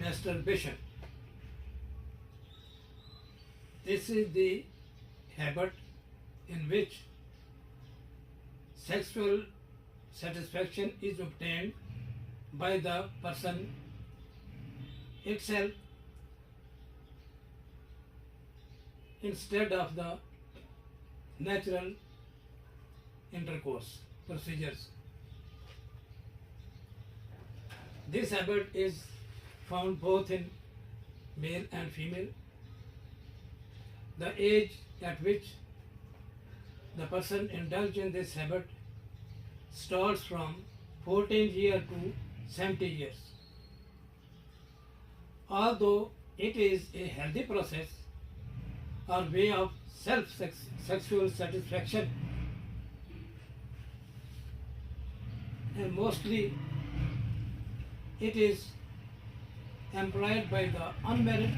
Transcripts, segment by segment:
masturbation. This is the habit in which sexual satisfaction is obtained by the person itself instead of the natural intercourse procedures. This habit is found both in male and female. The age at which the person indulges in this habit starts from 14 years to 70 years. Although it is a healthy process or way of sexual satisfaction, and mostly it is employed by the unmarried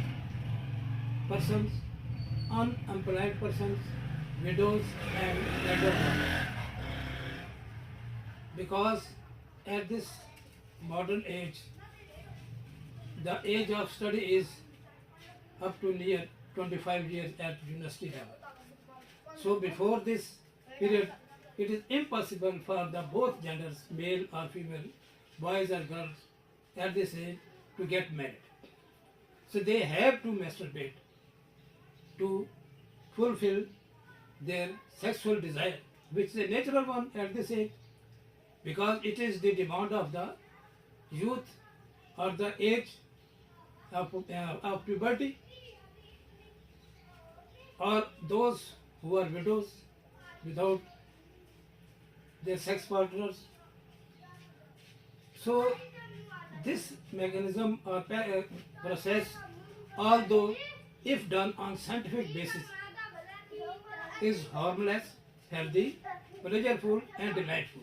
persons, unemployed persons, widows and widowers. Because at this modern age, the age of study is up to near 25 years at university level. So before this period, it is impossible for the both genders, male or female, boys or girls, at this age to get married. So they have to masturbate to fulfill their sexual desire, which is a natural one at this age, because it is the demand of the youth or the age of puberty, or those who are widows without their sex partners. So this mechanism or process, although if done on scientific basis, is harmless, healthy, pleasurable and delightful.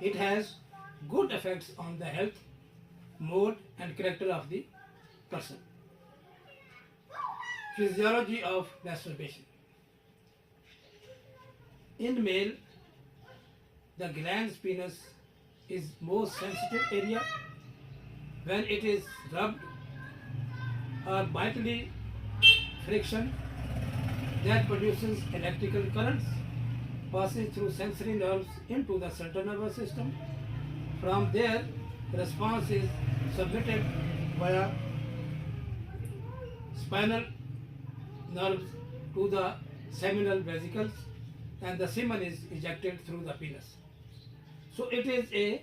It has good effects on the health, mood and character of the person. Physiology of masturbation. In male, the glans penis is most sensitive area. When it is rubbed or mildly friction, that produces electrical currents, passes through sensory nerves into the central nervous system. From there, response is submitted via spinal nerves to the seminal vesicles, and the semen is ejected through the penis. So it is a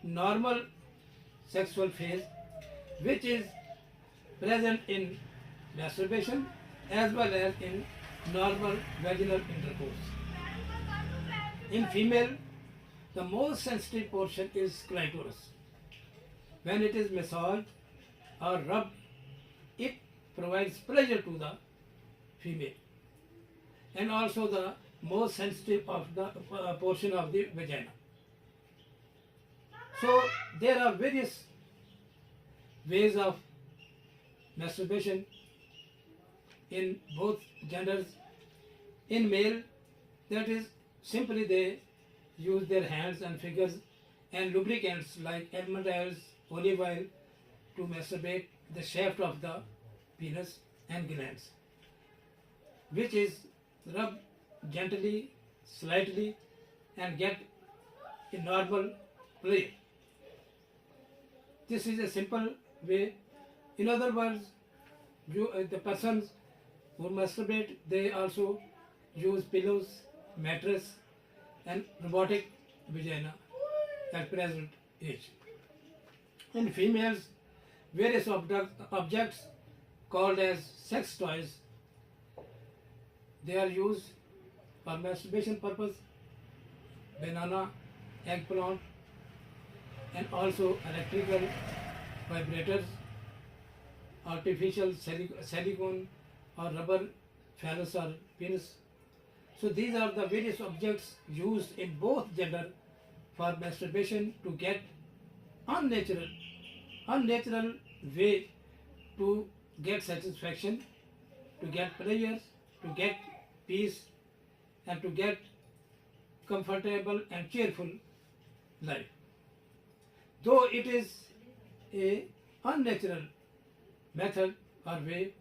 normal sexual phase which is present in masturbation as well as in normal vaginal intercourse. In female, the most sensitive portion is clitoris. When it is massaged or rubbed, it provides pleasure to the female, and also the most sensitive of the portion of the vagina. So there are various ways of masturbation in both genders. In male, that is simply they use their hands and fingers and lubricants like almond oils, olive oil to masturbate the shaft of the penis and glands, which is rubbed gently, slightly and get a normal play. This is a simple way. In other words, the persons who masturbate, they also use pillows, mattress and robotic vagina at present age. In females, various objects called as sex toys, they are used for masturbation purpose. Banana, eggplant and also electrical vibrators, artificial silicone or rubber phallus or penis. So these are the various objects used in both gender for masturbation to get unnatural way to get satisfaction, to get pleasures, to get peace and to get comfortable and cheerful life. Though it is a unnatural method or way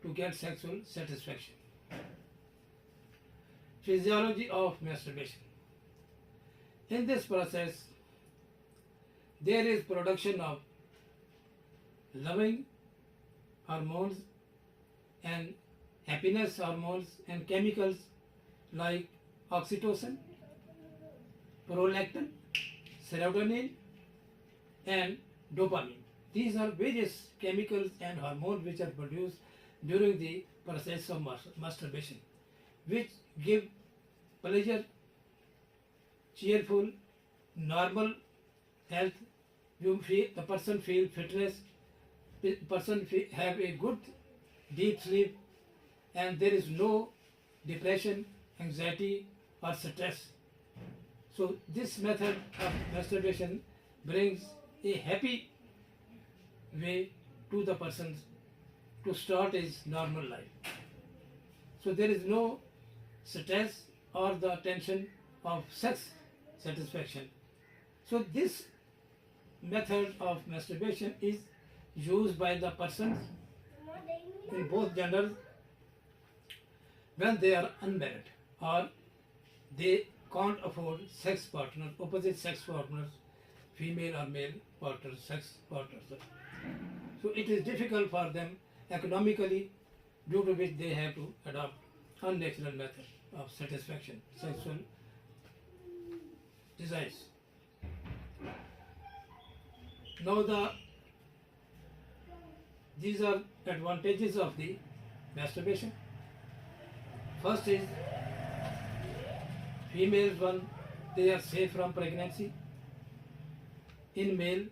to get sexual satisfaction. Physiology of masturbation. In this process, there is production of loving hormones and happiness hormones and chemicals like oxytocin, prolactin, serotonin, and dopamine. These are various chemicals and hormones which are produced during the process of masturbation, which give pleasure, cheerful, normal health. The person feel fitness, person have a good deep sleep, and there is no depression, anxiety, or stress. So this method of masturbation brings a happy way to the person to start his normal life. So there is no stress or the tension of sex satisfaction. So this method of masturbation is used by the persons in both genders when they are unmarried or they can't afford sex partners, opposite sex partners, female or male partners, sex partners. So it is difficult for them economically, due to which they have to adopt unnatural method of satisfaction, sexual desires. Now these are advantages of the masturbation. First is females one, they are safe from pregnancy. In male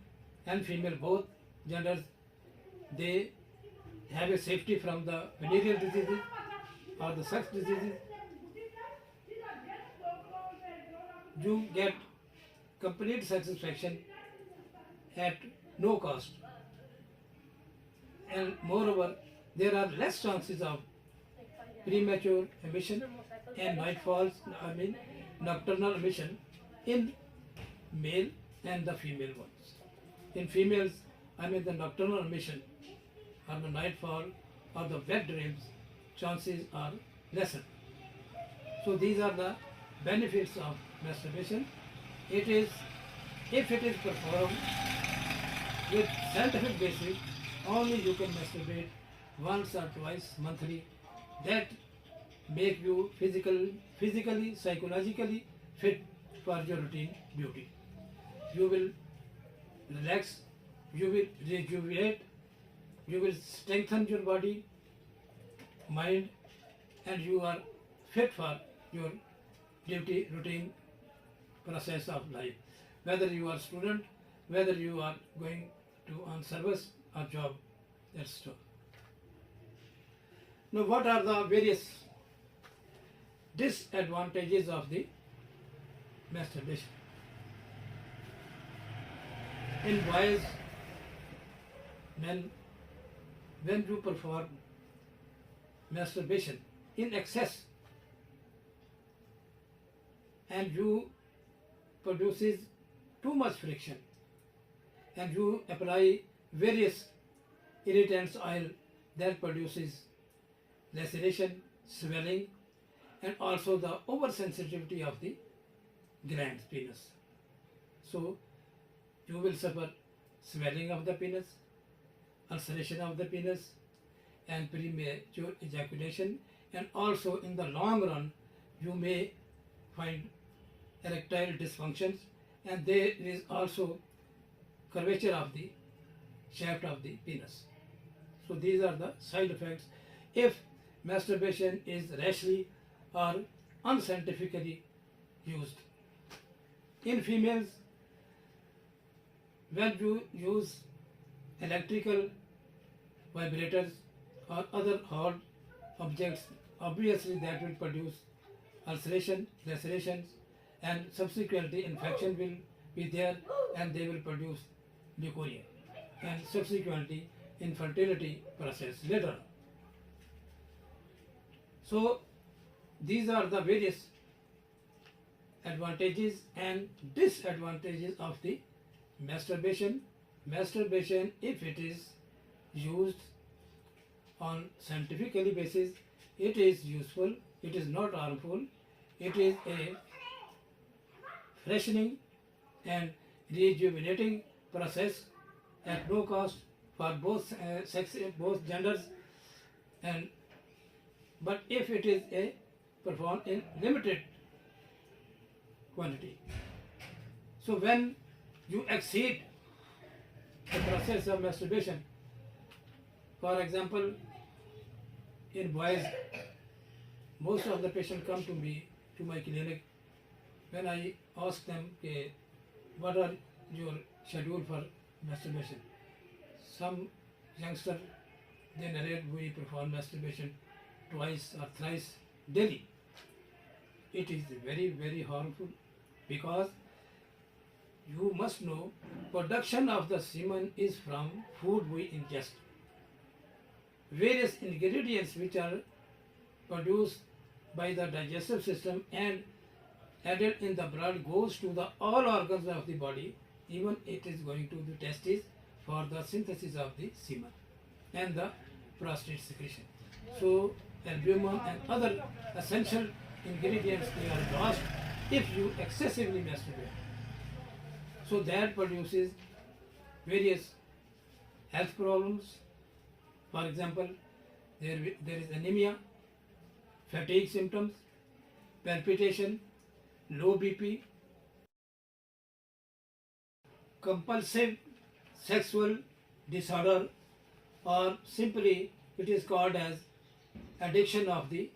and female both genders, they have a safety from the venereal diseases or the sex diseases. You get complete satisfaction at no cost, and moreover there are less chances of premature emission and nocturnal emission in male and the female ones. In females, the nocturnal emission or the nightfall or the wet dreams chances are lesser. So these are the benefits of masturbation. It is, if it is performed with scientific basis, only you can masturbate once or twice monthly. That make you physically, psychologically fit for your routine duty. You will relax, you will rejuvenate, you will strengthen your body, mind, and you are fit for your duty routine process of life. Whether you are student, whether you are going to on service or job, that's true. Now what are the various disadvantages of the masturbation? In boys, men, when you perform masturbation in excess and you produces too much friction and you apply various irritants oil that produces laceration, swelling, and also the oversensitivity of the glands, penis. So you will suffer swelling of the penis, ulceration of the penis, and premature ejaculation, and also in the long run you may find erectile dysfunctions, and there is also curvature of the shaft of the penis. So these are the side effects if masturbation is rashly or unscientifically used. In females, when you use electrical vibrators or other hard objects, obviously that will produce ulceration, lacerations, and subsequently infection will be there, and they will produce leukorrhea and subsequently infertility process later on. So these are the various advantages and disadvantages of the masturbation. Masturbation, if it is used on scientifically basis. It is useful, it is not harmful, it is a freshening and rejuvenating process at no cost for both genders, and but if it is a performed in limited quantity. So when you exceed the process of masturbation, for example, in boys, most of the patients come to me, to my clinic, when I ask them, okay, what are your schedule for masturbation? Some youngster, they narrate, we perform masturbation twice or thrice daily. It is very, very harmful, because you must know production of the semen is from food we ingest. Various ingredients which are produced by the digestive system and added in the blood goes to the all organs of the body, even it is going to the testes for the synthesis of the semen and the prostate secretion. So albumin and other essential ingredients, they are lost if you excessively masturbate. So that produces various health problems. For example, there is anemia, fatigue symptoms, palpitation, low BP, compulsive sexual disorder, or simply it is called as addiction of the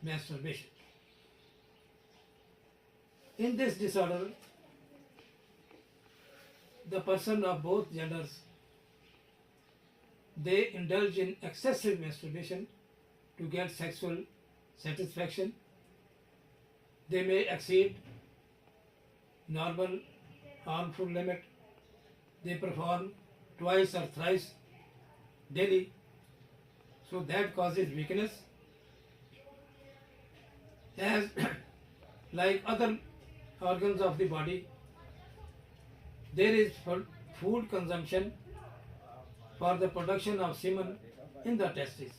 masturbation. In this disorder, the person of both genders, they indulge in excessive masturbation to get sexual satisfaction. They may exceed normal harmful limit. They perform twice or thrice daily. So that causes weakness. As like other organs of the body, there is food consumption for the production of semen in the testes.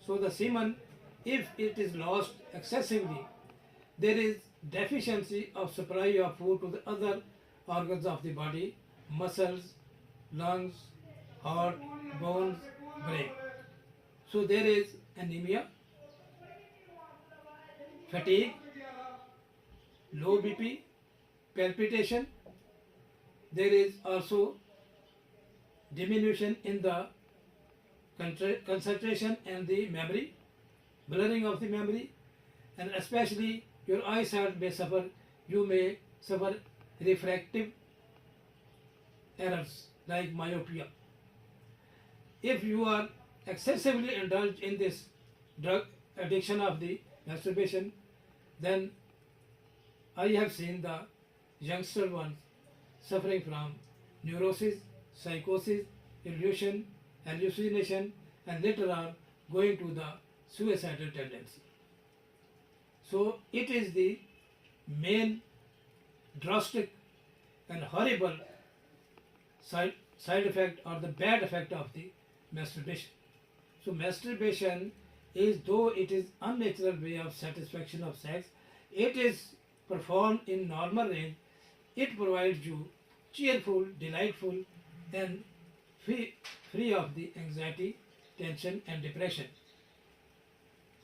So the semen, if it is lost excessively, there is deficiency of supply of food to the other organs of the body, muscles, lungs, heart, bones, brain. So there is anemia, fatigue, low BP, palpitation. There is also diminution in the concentration and the memory, blurring of the memory, and especially your eyesight may suffer. You may suffer refractive errors like myopia. If you are excessively indulged in this drug addiction of the masturbation, then I have seen the youngster ones suffering from neurosis, psychosis, illusion, hallucination, and later on going to the suicidal tendency. So it is the main drastic and horrible side effect or the bad effect of the masturbation. So masturbation is, though it is unnatural way of satisfaction of sex, it is performed in normal range. It provides you cheerful, delightful, and free of the anxiety, tension, and depression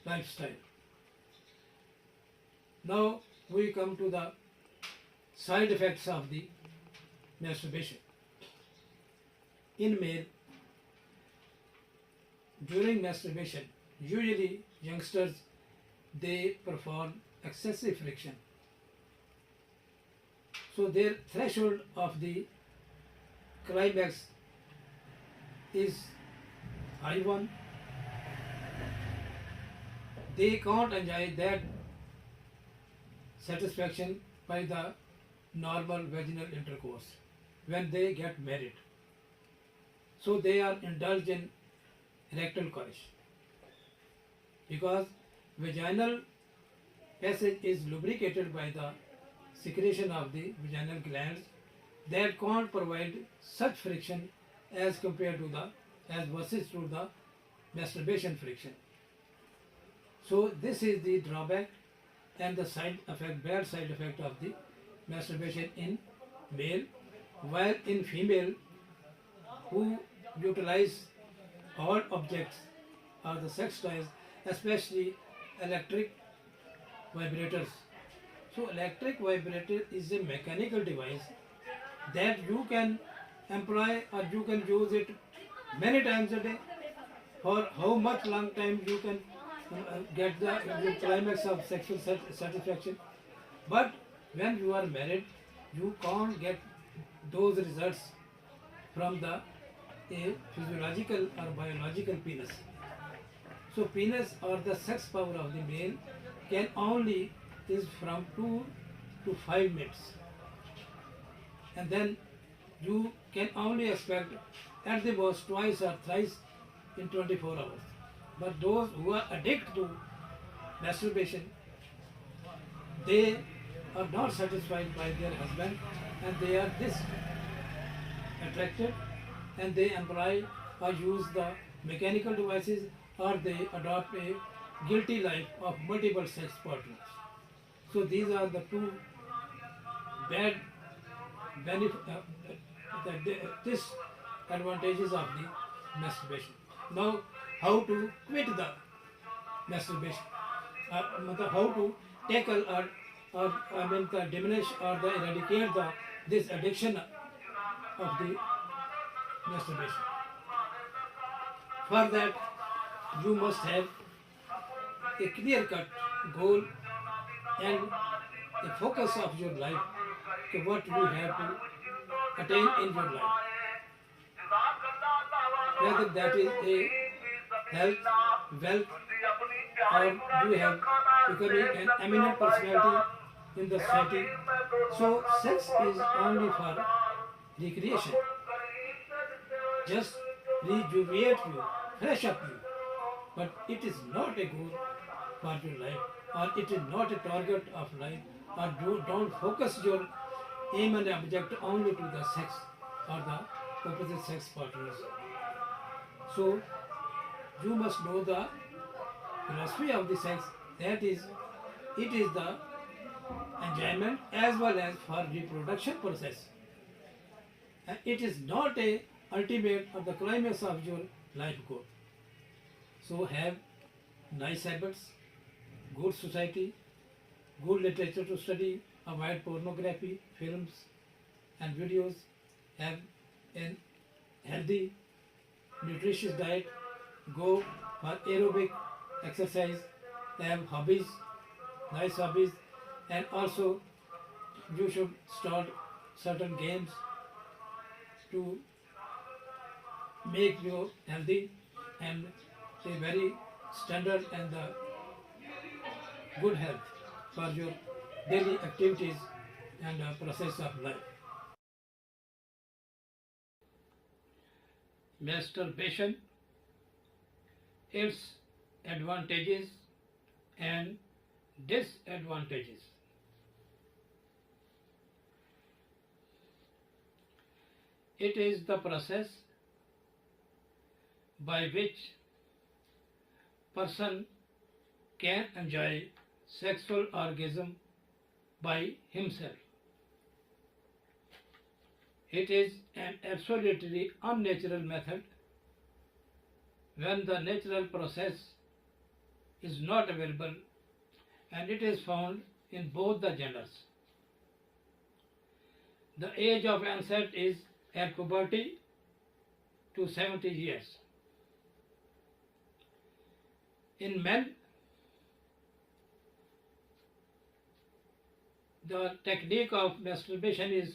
lifestyle. Now we come to the side effects of the masturbation. In male, during masturbation, usually youngsters, they perform excessive friction. So their threshold of the climax is high one. They can't enjoy that satisfaction by the normal vaginal intercourse when they get married. So they are indulged in rectal coitus, because vaginal passage is lubricated by the secretion of the vaginal glands that can't provide such friction as compared to the as versus through the masturbation friction. So this is the drawback and the side effect, bad side effect of the masturbation in male, while in female who utilize all objects or the sex toys, especially electric vibrators. So electric vibrator is a mechanical device that you can employ or you can use it many times a day. For how much long time you can get the climax of sexual satisfaction. But when you are married, you can't get those results from the a physiological or biological penis. So penis or the sex power of the male can only is from 2 to 5 minutes, and then you can only expect at the most twice or thrice in 24 hours. But those who are addicted to masturbation, they are not satisfied by their husband and they are this attracted and they employ or use the mechanical devices or they adopt a guilty life of multiple sex partners. So these are the two bad disadvantages of the masturbation. Now, how to quit the masturbation? How to tackle or diminish or eradicate this addiction of the masturbation? For that, you must have a clear-cut goal and a focus of your life to what you have to attain in your life. Whether that is a health, wealth, or you have becoming an eminent personality in the society. So sex is only for recreation. Just rejuvenate you, fresh up you. But it is not a goal for your life, or it is not a target of life, or don't focus your aim and object only to the sex or the opposite sex partners. So you must know the philosophy of the sex, that is, it is the enjoyment as well as for reproduction process. And it is not a ultimate or the climax of your life goal. So have nice habits, good society, good literature to study, avoid pornography, films and videos, have a healthy, nutritious diet, go for aerobic exercise, have hobbies, nice hobbies, and also you should start certain games to make you healthy and a very standard and the good health for your daily activities and process of life. Masturbation, its advantages and disadvantages. It is the process by which person can enjoy sexual orgasm by himself. It is an absolutely unnatural method when the natural process is not available, and it is found in both the genders. The age of onset is at puberty to 70 years. In men, the technique of masturbation is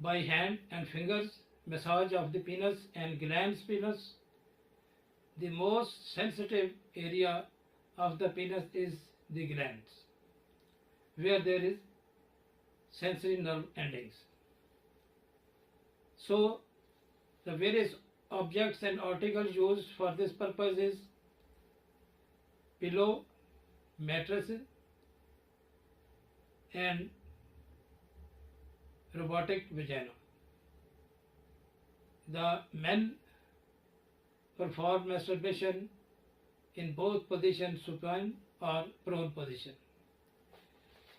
by hand and fingers, massage of the penis and glans penis. The most sensitive area of the penis is the glands, where there is sensory nerve endings. So the various objects and articles used for this purpose is pillow, mattresses, and robotic vagina. The men perform masturbation in both position, supine or prone position.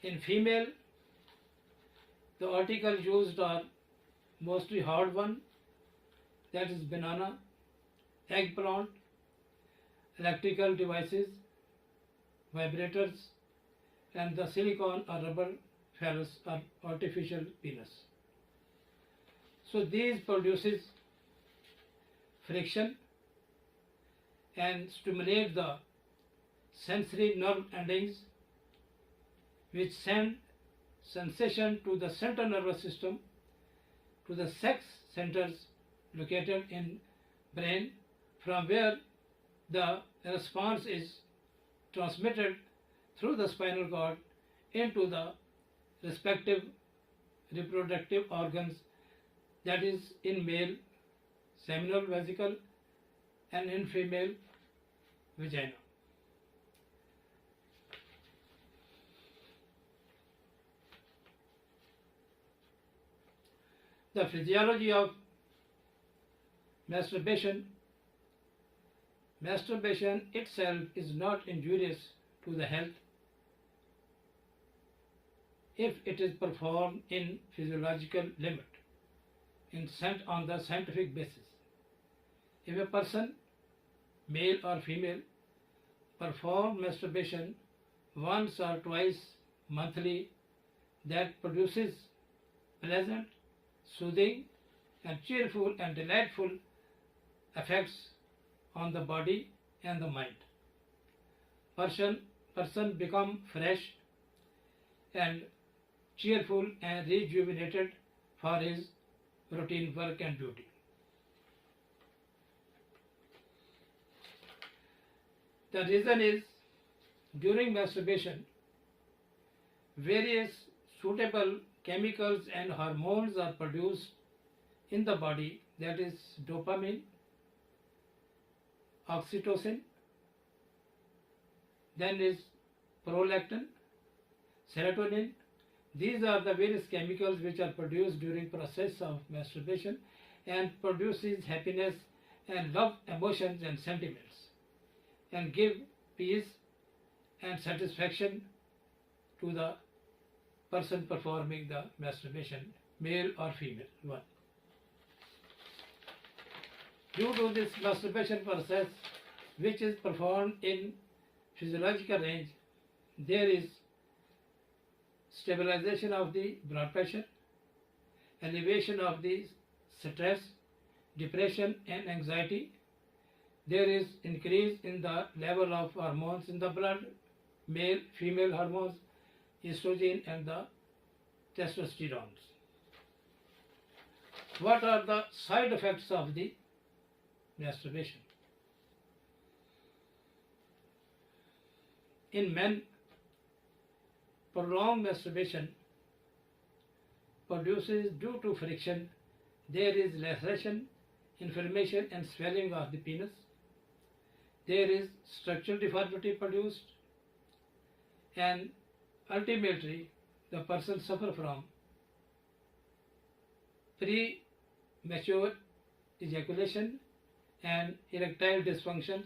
In female, the articles used are mostly hard one, that is banana, eggplant, electrical devices, vibrators, and the silicone or rubber phallus or artificial penis. So these produces friction and stimulate the sensory nerve endings which send sensation to the central nervous system, to the sex centers located in brain, from where the response is transmitted through the spinal cord into the respective reproductive organs, that is in male seminal vesicle and in female vagina. The physiology of masturbation. Masturbation itself is not injurious to the health if it is performed in physiological limit, on the scientific basis. If a person, male or female, perform masturbation once or twice monthly, that produces pleasant, soothing and cheerful and delightful effects on the body and the mind. Person become fresh and cheerful and rejuvenated for his routine work and duty. The reason is, during masturbation, various suitable chemicals and hormones are produced in the body, that is dopamine, oxytocin, then is prolactin, serotonin. These are the various chemicals which are produced during process of masturbation and produces happiness and love emotions and sentiments and give peace and satisfaction to the person performing the masturbation, male or female one. Due to this masturbation process, which is performed in physiological range, there is stabilization of the blood pressure, elevation of the stress, depression and anxiety. There is increase in the level of hormones in the blood, male, female hormones, estrogen and the testosterone. What are the side effects of the masturbation? In men, prolonged masturbation produces, due to friction, there is laceration, inflammation and swelling of the penis. There is structural deformity produced, and ultimately the person suffer from premature ejaculation and erectile dysfunctions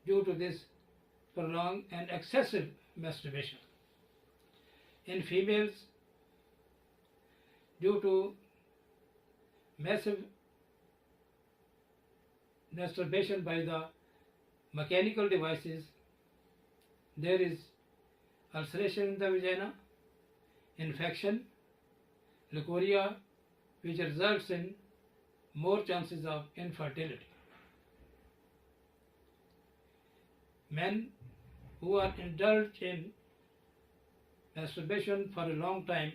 due to this prolonged and excessive masturbation. In females, due to massive masturbation by the mechanical devices, there is ulceration in the vagina, infection, leukorrhea, which results in more chances of infertility. Men who are indulged in masturbation for a long time,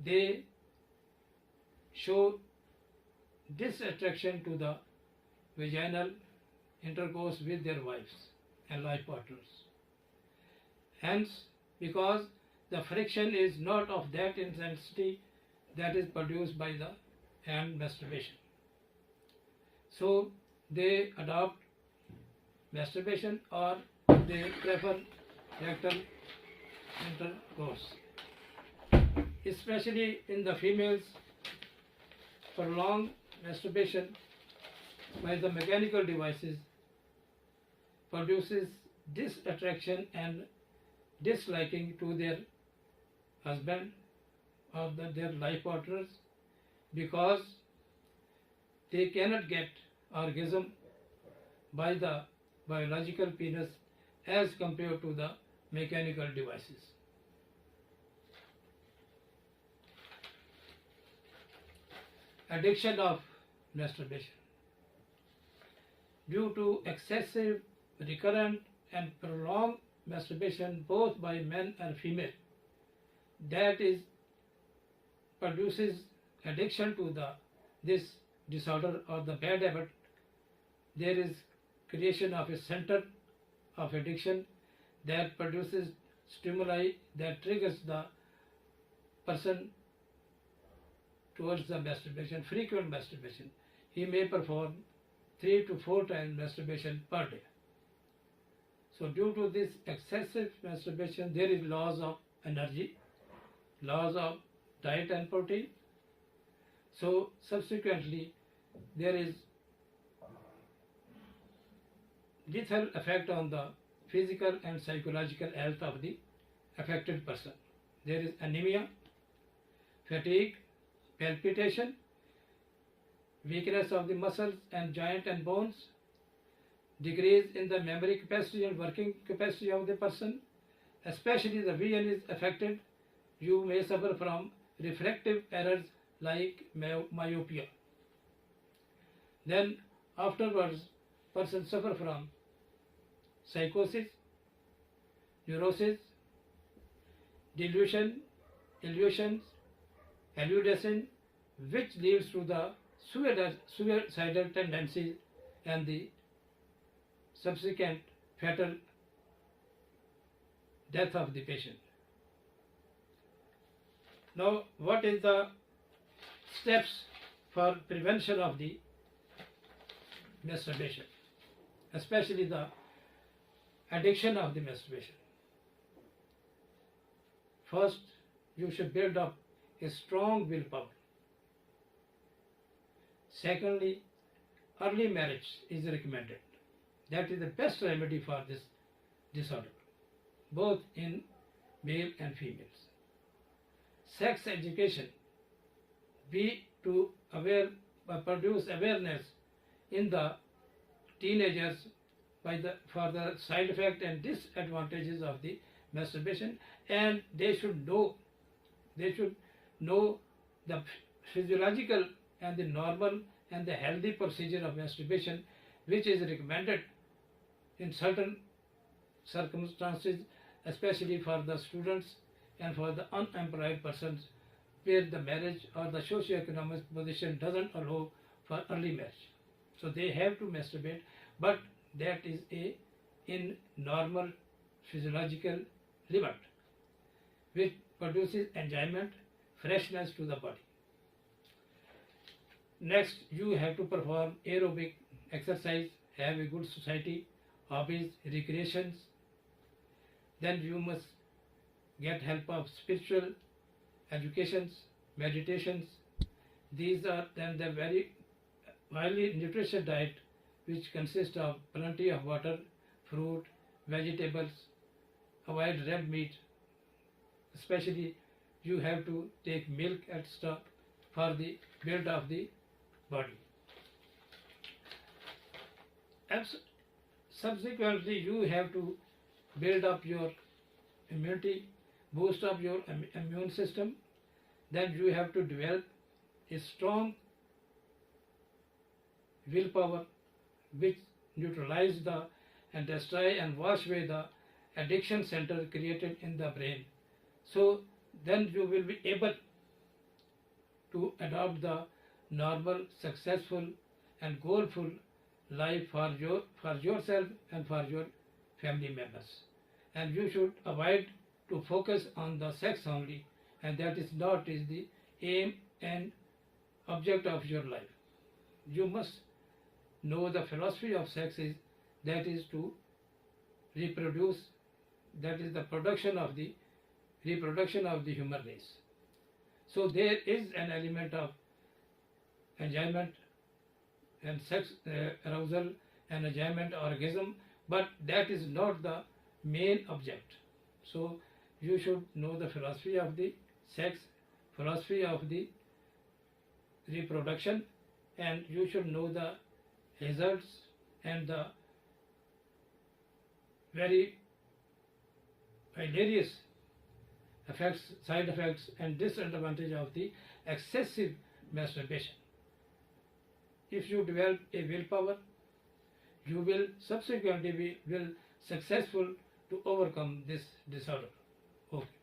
they show disattraction to the vaginal intercourse with their wives and life partners. Hence, because the friction is not of that intensity that is produced by the hand masturbation, so they adopt masturbation or they prefer rectal intercourse. Especially in the females, prolonged masturbation by the mechanical devices produces disattraction and disliking to their husband or their life partners because they cannot get orgasm by the biological penis as compared to the mechanical devices. Addiction of masturbation. Due to excessive, recurrent, and prolonged masturbation both by men and female, that is produces addiction to this disorder or the bad habit. There is creation of a center of addiction that produces stimuli that triggers the person towards the masturbation, frequent masturbation. He may perform 3 to 4 times masturbation per day. So due to this excessive masturbation, there is loss of energy, loss of diet and protein. So subsequently, there is lethal effect on the physical and psychological health of the affected person. There is anemia, fatigue, palpitation, weakness of the muscles and joint and bones, decrease in the memory capacity and working capacity of the person, especially the vision is affected. You may suffer from refractive errors like myopia. Then afterwards, person suffer from psychosis, neurosis, delusion, illusions, hallucination, which leads to the suicidal tendencies and the subsequent fatal death of the patient. Now, what is the steps for prevention of the masturbation, especially the addiction of the masturbation? First, you should build up a strong willpower. Secondly, early marriage is recommended. That is the best remedy for this disorder, both in male and females. Sex education be to produce awareness in the teenagers for the side effect and disadvantages of the masturbation, and they should know the physiological and the normal and the healthy procedure of masturbation, which is recommended in certain circumstances, especially for the students and for the unemployed persons where the marriage or the socio-economic position doesn't allow for early marriage. So they have to masturbate, but that is in normal physiological limit, which produces enjoyment, freshness to the body. Next, you have to perform aerobic exercise, have a good society, hobbies, recreations. Then you must get help of spiritual educations, meditations. These are then the very highly nutritious diet, which consists of plenty of water, fruit, vegetables, avoid red meat. Especially you have to take milk and stuff for the build of the body. Subsequently, you have to build up your immunity, boost up your immune system. Then you have to develop a strong willpower which neutralize and destroy and wash away the addiction center created in the brain. So then you will be able to adopt the normal, successful and goalful life for yourself and for your family members. And you should avoid to focus on the sex only, and that is not the aim and object of your life. You must know the philosophy of sex is to reproduce, that is the reproduction of the human race. So there is an element of enjoyment and sex arousal and enjoyment orgasm, but that is not the main object. So you should know the philosophy of the sex, philosophy of the reproduction, and you should know the results and the very hilarious effects, side effects and disadvantage of the excessive masturbation. If you develop a willpower, you will subsequently be successful to overcome this disorder. Okay.